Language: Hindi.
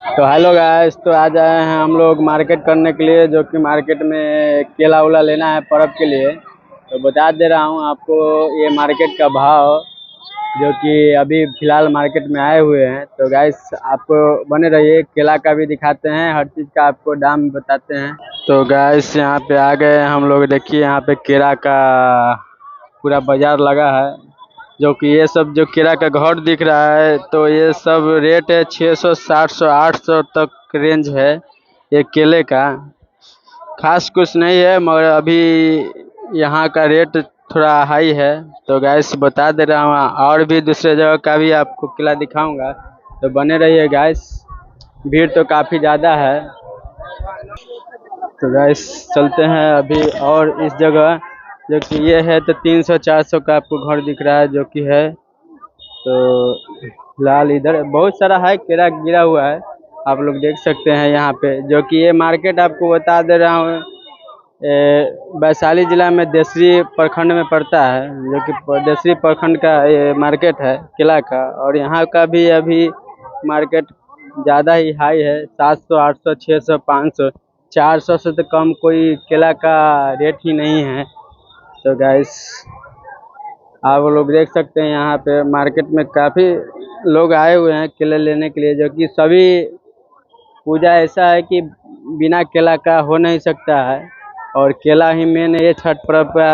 तो हेलो गाइस, तो आज आए हैं हम लोग मार्केट करने के लिए, जो कि मार्केट में केला उला लेना है पर्व के लिए। तो बता दे रहा हूँ आपको ये मार्केट का भाव, जो कि अभी फिलहाल मार्केट में आए हुए हैं। तो गाइस आपको बने रहिए, केला का भी दिखाते हैं, हर चीज़ का आपको दाम बताते हैं। तो गाइस यहाँ पे आ गए हम लोग। देखिए यहाँ पे केला का पूरा बाजार लगा है, जो कि ये सब जो केला का घर दिख रहा है, तो ये सब रेट है 600, 700, 800 तक रेंज है ये केले का। खास कुछ नहीं है, मगर अभी यहाँ का रेट थोड़ा हाई है। तो गैस बता दे रहा हूँ, और भी दूसरे जगह का भी आपको केला दिखाऊंगा, तो बने रहिए गैस। भीड़ तो काफ़ी ज़्यादा है। तो गैस चलते हैं अभी और इस जगह, जो कि ये है तो 300-400 का आपको घर दिख रहा है, जो कि है। तो फिलहाल इधर बहुत सारा है केला गिरा हुआ है, आप लोग देख सकते हैं यहाँ पे। जो कि ये मार्केट आपको बता दे रहा हूँ, वैशाली जिला में देसरी प्रखंड में पड़ता है, जो कि देसरी प्रखंड का ये मार्केट है केला का। और यहाँ का भी अभी मार्केट ज़्यादा ही हाई है, 700, 800, 600, 500, 400 से तो कम कोई केला का रेट ही नहीं है। तो गैस आप लोग देख सकते हैं यहाँ पे मार्केट में काफ़ी लोग आए हुए हैं केले लेने के लिए, जो कि सभी पूजा ऐसा है कि बिना केला का हो नहीं सकता है। और केला ही मेन है ये छठ पर्व का